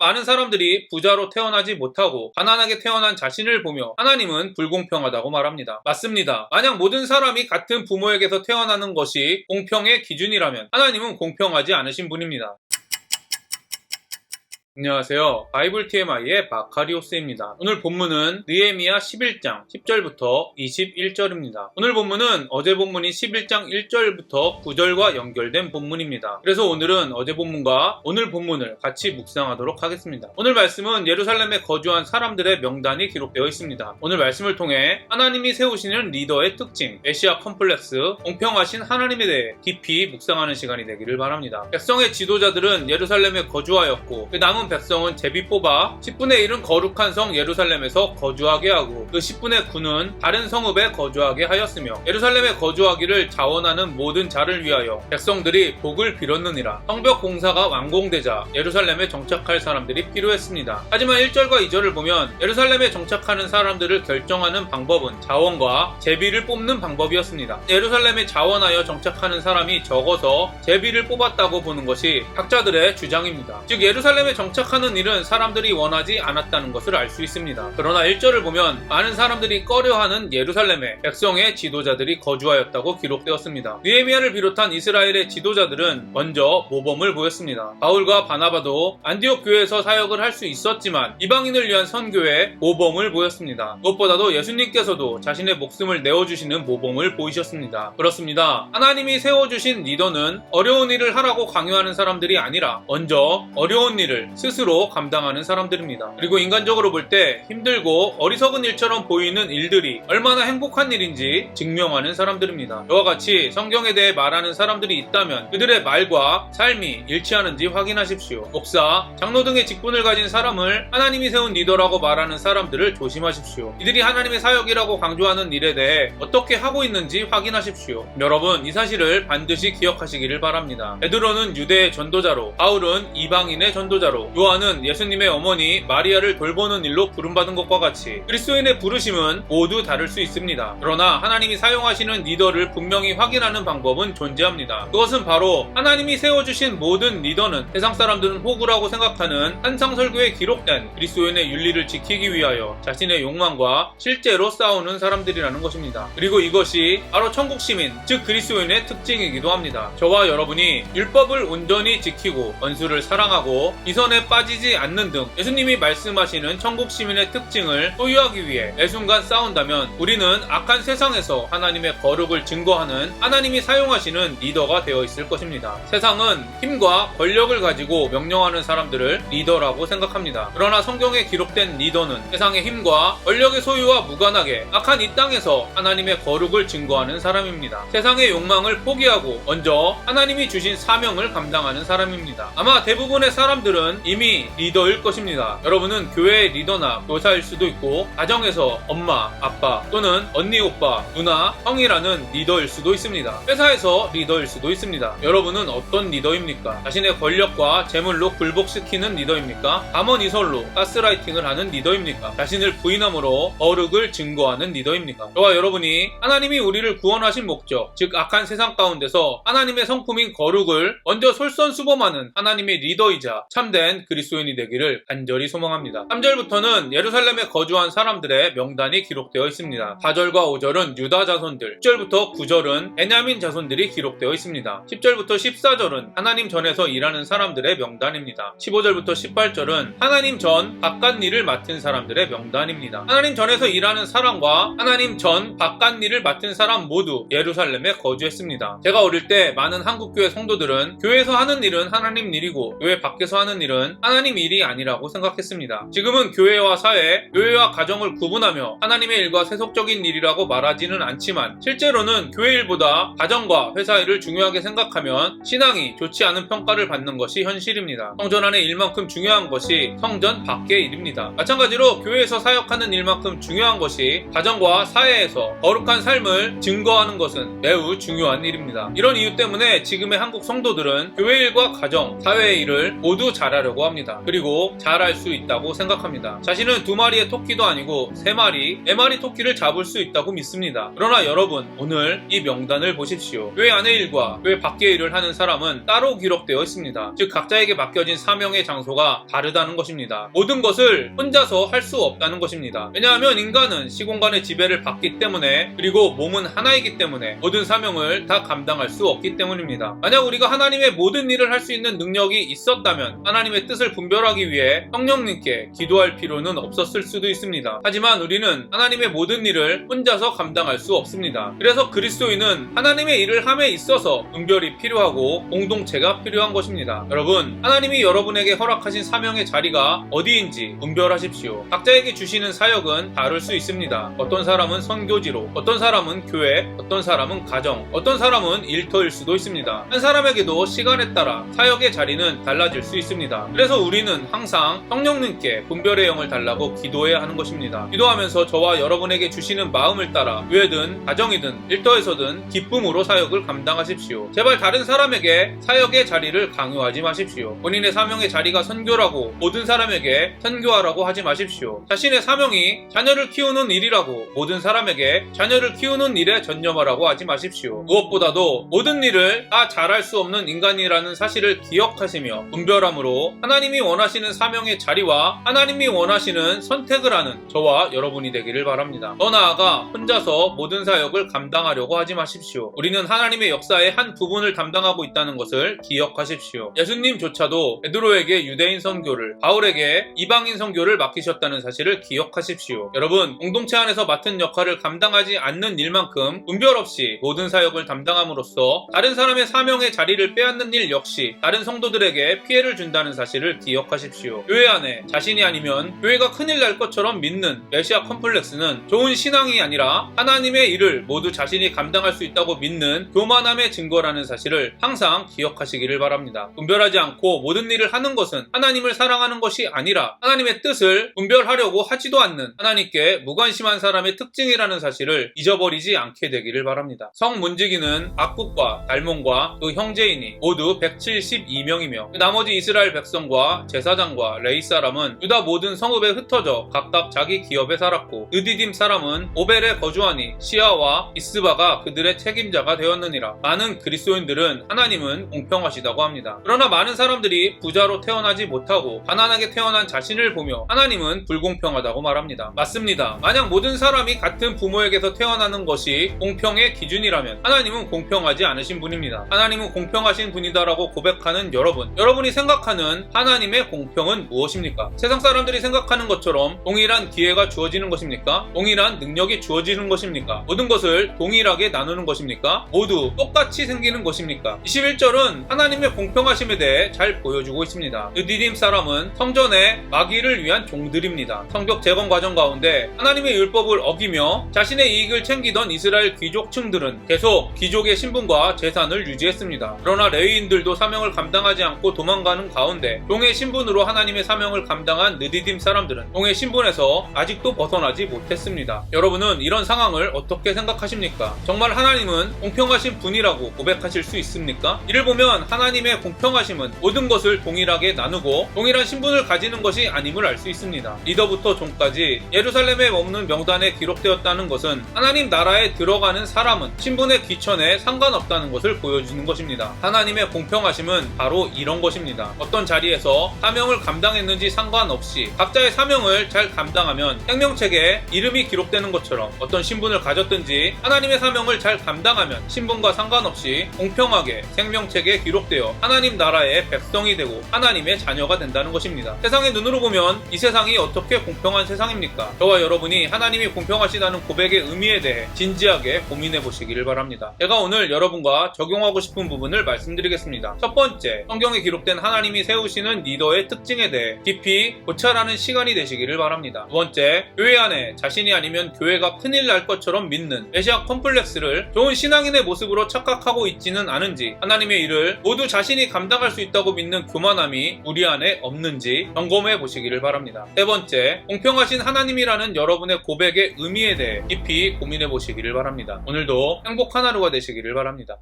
많은 사람들이 부자로 태어나지 못하고 가난하게 태어난 자신을 보며 하나님은 불공평하다고 말합니다. 맞습니다. 만약 모든 사람이 같은 부모에게서 태어나는 것이 공평의 기준이라면 하나님은 공평하지 않으신 분입니다. 안녕하세요. 바이블 TMI의 마카리오스입니다. 오늘 본문은 느헤미야 11장 10절부터 21절입니다. 오늘 본문은 어제 본문인 11장 1절부터 9절과 연결된 본문입니다. 그래서 오늘은 어제 본문과 오늘 본문을 같이 묵상하도록 하겠습니다. 오늘 말씀은 예루살렘에 거주한 사람들의 명단이 기록되어 있습니다. 오늘 말씀을 통해 하나님이 세우시는 리더의 특징, 메시아 컴플렉스, 공평하신 하나님에 대해 깊이 묵상하는 시간이 되기를 바랍니다. 백성의 지도자들은 예루살렘에 거주하였고 그 남은 백성은 제비 뽑아 10분의 1은 거룩한 성 예루살렘에서 거주하게 하고 그 10분의 9는 다른 성읍에 거주하게 하였으며 예루살렘에 거주하기를 자원하는 모든 자를 위하여 백성들이 복을 빌었느니라. 성벽 공사가 완공되자 예루살렘에 정착할 사람들이 필요했습니다. 하지만 1절과 2절을 보면 예루살렘에 정착하는 사람들을 결정하는 방법은 자원과 제비를 뽑는 방법이었습니다. 예루살렘에 자원하여 정착하는 사람이 적어서 제비를 뽑았다고 보는 것이 학자들의 주장입니다. 즉 예루살렘에 정착하는 일은 사람들이 원하지 않았다는 것을 알 수 있습니다. 그러나 1절을 보면 많은 사람들이 꺼려하는 예루살렘에 백성의 지도자들이 거주하였다고 기록되었습니다. 느헤미야를 비롯한 이스라엘의 지도자들은 먼저 모범을 보였습니다. 바울과 바나바도 안디옥 교회에서 사역을 할 수 있었지만 이방인을 위한 선교에 모범을 보였습니다. 무엇보다도 예수님께서도 자신의 목숨을 내어주시는 모범을 보이셨습니다. 그렇습니다. 하나님이 세워주신 리더는 어려운 일을 하라고 강요하는 사람들이 아니라 먼저 어려운 일을 스스로 감당하는 사람들입니다. 그리고 인간적으로 볼 때 힘들고 어리석은 일처럼 보이는 일들이 얼마나 행복한 일인지 증명하는 사람들입니다. 이와 같이 성경에 대해 말하는 사람들이 있다면 그들의 말과 삶이 일치하는지 확인하십시오. 목사, 장로 등의 직분을 가진 사람을 하나님이 세운 리더라고 말하는 사람들을 조심하십시오. 이들이 하나님의 사역이라고 강조하는 일에 대해 어떻게 하고 있는지 확인하십시오. 여러분, 이 사실을 반드시 기억하시기를 바랍니다. 베드로는 유대의 전도자로, 바울은 이방인의 전도자로, 요한은 예수님의 어머니 마리아를 돌보는 일로 부름받은 것과 같이 그리스도인의 부르심은 모두 다를 수 있습니다. 그러나 하나님이 사용하시는 리더를 분명히 확인하는 방법은 존재합니다. 그것은 바로 하나님이 세워주신 모든 리더는 세상 사람들은 호구라고 생각하는 한상설교에 기록된 그리스도인의 윤리를 지키기 위하여 자신의 욕망과 실제로 싸우는 사람들이라는 것입니다. 그리고 이것이 바로 천국 시민, 즉 그리스도인의 특징이기도 합니다. 저와 여러분이 율법을 온전히 지키고 원수를 사랑하고 비선에 빠지지 않는 등 예수님이 말씀하시는 천국 시민의 특징을 소유하기 위해 매순간 싸운다면 우리는 악한 세상에서 하나님의 거룩을 증거하는 하나님이 사용하시는 리더가 되어 있을 것입니다. 세상은 힘과 권력을 가지고 명령하는 사람들을 리더라고 생각합니다. 그러나 성경에 기록된 리더는 세상의 힘과 권력의 소유와 무관하게 악한 이 땅에서 하나님의 거룩을 증거하는 사람입니다. 세상의 욕망을 포기하고 먼저 하나님이 주신 사명을 감당하는 사람입니다. 아마 대부분의 사람들은 이미 리더일 것입니다. 여러분은 교회의 리더나 교사일 수도 있고 가정에서 엄마, 아빠 또는 언니, 오빠, 누나, 형이라는 리더일 수도 있습니다. 회사에서 리더일 수도 있습니다. 여러분은 어떤 리더입니까? 자신의 권력과 재물로 굴복시키는 리더입니까? 담원이설로 가스라이팅을 하는 리더입니까? 자신을 부인함으로 거룩을 증거하는 리더입니까? 저와 여러분이 하나님이 우리를 구원하신 목적, 즉 악한 세상 가운데서 하나님의 성품인 거룩을 먼저 솔선수범하는 하나님의 리더이자 참된 그리스도인이 되기를 간절히 소망합니다. 3절부터는 예루살렘에 거주한 사람들의 명단이 기록되어 있습니다. 4절과 5절은 유다 자손들, 6절부터 9절은 베냐민 자손들이 기록되어 있습니다. 10절부터 14절은 하나님 전에서 일하는 사람들의 명단입니다. 15절부터 18절은 하나님 전 바깥 일을 맡은 사람들의 명단입니다. 하나님 전에서 일하는 사람과 하나님 전 바깥 일을 맡은 사람 모두 예루살렘에 거주했습니다. 제가 어릴 때 많은 한국교회 성도들은 교회에서 하는 일은 하나님 일이고 교회 밖에서 하는 일은 하나님 일이 아니라고 생각했습니다. 지금은 교회와 사회, 교회와 가정을 구분하며 하나님의 일과 세속적인 일이라고 말하지는 않지만 실제로는 교회 일보다 가정과 회사 일을 중요하게 생각하면 신앙이 좋지 않은 평가를 받는 것이 현실입니다. 성전 안의 일만큼 중요한 것이 성전 밖의 일입니다. 마찬가지로 교회에서 사역하는 일만큼 중요한 것이 가정과 사회에서 거룩한 삶을 증거하는 것은 매우 중요한 일입니다. 이런 이유 때문에 지금의 한국 성도들은 교회 일과 가정, 사회의 일을 모두 잘하려고 있다고 합니다. 그리고 잘할 수 있다고 생각합니다. 자신은 2마리의 토끼도 아니고 3마리, 4마리 토끼를 잡을 수 있다고 믿습니다. 그러나 여러분, 오늘 이 명단을 보십시오. 교회 안의 일과 교회 밖의 일을 하는 사람은 따로 기록되어 있습니다. 즉 각자에게 맡겨진 사명의 장소가 다르다는 것입니다. 모든 것을 혼자서 할 수 없다는 것입니다. 왜냐하면 인간은 시공간의 지배를 받기 때문에, 그리고 몸은 하나이기 때문에 모든 사명을 다 감당할 수 없기 때문입니다. 만약 우리가 하나님의 모든 일을 할 수 있는 능력이 있었다면 하나님의 뜻을 분별하기 위해 성령님께 기도할 필요는 없었을 수도 있습니다. 하지만 우리는 하나님의 모든 일을 혼자서 감당할 수 없습니다. 그래서 그리스도인은 하나님의 일을 함에 있어서 분별이 필요하고 공동체가 필요한 것입니다. 여러분, 하나님이 여러분에게 허락하신 사명의 자리가 어디인지 분별하십시오. 각자에게 주시는 사역은 다를 수 있습니다. 어떤 사람은 선교지로, 어떤 사람은 교회, 어떤 사람은 가정, 어떤 사람은 일터일 수도 있습니다. 한 사람에게도 시간에 따라 사역의 자리는 달라질 수 있습니다. 그래서 우리는 항상 성령님께 분별의 영을 달라고 기도해야 하는 것입니다. 기도하면서 저와 여러분에게 주시는 마음을 따라 교회든 가정이든 일터에서든 기쁨으로 사역을 감당하십시오. 제발 다른 사람에게 사역의 자리를 강요하지 마십시오. 본인의 사명의 자리가 선교라고 모든 사람에게 선교하라고 하지 마십시오. 자신의 사명이 자녀를 키우는 일이라고 모든 사람에게 자녀를 키우는 일에 전념하라고 하지 마십시오. 무엇보다도 모든 일을 다 잘할 수 없는 인간이라는 사실을 기억하시며 분별함으로 하나님이 원하시는 사명의 자리와 하나님이 원하시는 선택을 하는 저와 여러분이 되기를 바랍니다. 더 나아가 혼자서 모든 사역을 감당하려고 하지 마십시오. 우리는 하나님의 역사의 한 부분을 담당하고 있다는 것을 기억하십시오. 예수님조차도 베드로에게 유대인 선교를, 바울에게 이방인 선교를 맡기셨다는 사실을 기억하십시오. 여러분, 공동체 안에서 맡은 역할을 감당하지 않는 일만큼 분별 없이 모든 사역을 담당함으로써 다른 사람의 사명의 자리를 빼앗는 일 역시 다른 성도들에게 피해를 준다는 사실을 기억하십시오. 교회 안에 자신이 아니면 교회가 큰일 날 것처럼 믿는 메시아 컴플렉스는 좋은 신앙이 아니라 하나님의 일을 모두 자신이 감당할 수 있다고 믿는 교만함의 증거라는 사실을 항상 기억하시기를 바랍니다. 분별하지 않고 모든 일을 하는 것은 하나님을 사랑하는 것이 아니라 하나님의 뜻을 분별하려고 하지도 않는 하나님께 무관심한 사람의 특징이라는 사실을 잊어버리지 않게 되기를 바랍니다. 성문지기는 악국과 달몬과 그 형제이니 모두 172명이며 나머지 이스라엘 백성과 제사장과 레위 사람은 유다 모든 성읍에 흩어져 각각 자기 기업에 살았고 느디딤 사람은 오벨에 거주하니 시아와 이스바가 그들의 책임자가 되었느니라. 많은 그리스도인들은 하나님은 공평하시다고 합니다. 그러나 많은 사람들이 부자로 태어나지 못하고 가난하게 태어난 자신을 보며 하나님은 불공평하다고 말합니다. 맞습니다. 만약 모든 사람이 같은 부모에게서 태어나는 것이 공평의 기준이라면 하나님은 공평하지 않으신 분입니다. 하나님은 공평하신 분이다라고 고백하는 여러분이 생각하는 하나님의 공평은 무엇입니까? 세상 사람들이 생각하는 것처럼 동일한 기회가 주어지는 것입니까? 동일한 능력이 주어지는 것입니까? 모든 것을 동일하게 나누는 것입니까? 모두 똑같이 생기는 것입니까? 21절은 하나님의 공평하심에 대해 잘 보여주고 있습니다. 느디딤 사람은 성전의 마귀를 위한 종들입니다. 성벽 재건 과정 가운데 하나님의 율법을 어기며 자신의 이익을 챙기던 이스라엘 귀족층들은 계속 귀족의 신분과 재산을 유지했습니다. 그러나 레위인들도 사명을 감당하지 않고 도망가는 가운데 종의 신분으로 하나님의 사명을 감당한 느디딤 사람들은 종의 신분에서 아직도 벗어나지 못했습니다. 여러분은 이런 상황을 어떻게 생각하십니까? 정말 하나님은 공평하신 분이라고 고백하실 수 있습니까? 이를 보면 하나님의 공평하심은 모든 것을 동일하게 나누고 동일한 신분을 가지는 것이 아님을 알 수 있습니다. 리더부터 종까지 예루살렘에 머무는 명단에 기록되었다는 것은 하나님 나라에 들어가는 사람은 신분의 귀천에 상관없다는 것을 보여주는 것입니다. 하나님의 공평하심은 바로 이런 것입니다. 어떤 자리에서 사명을 감당했는지 상관없이 각자의 사명을 잘 감당하면 생명책에 이름이 기록되는 것처럼 어떤 신분을 가졌든지 하나님의 사명을 잘 감당하면 신분과 상관없이 공평하게 생명책에 기록되어 하나님 나라의 백성이 되고 하나님의 자녀가 된다는 것입니다. 세상의 눈으로 보면 이 세상이 어떻게 공평한 세상입니까? 저와 여러분이 하나님이 공평하시다는 고백의 의미에 대해 진지하게 고민해 보시기를 바랍니다. 제가 오늘 여러분과 적용하고 싶은 부분을 말씀드리겠습니다. 첫 번째, 성경에 기록된 하나님이 세우시는 리더의 특징에 대해 깊이 고찰하는 시간이 되시기를 바랍니다. 두 번째, 교회 안에 자신이 아니면 교회가 큰일 날 것처럼 믿는 메시아 컴플렉스를 좋은 신앙인의 모습으로 착각하고 있지는 않은지, 하나님의 일을 모두 자신이 감당할 수 있다고 믿는 교만함이 우리 안에 없는지 점검해 보시기를 바랍니다. 세 번째, 공평하신 하나님이라는 여러분의 고백의 의미에 대해 깊이 고민해 보시기를 바랍니다. 오늘도 행복한 하루가 되시기를 바랍니다.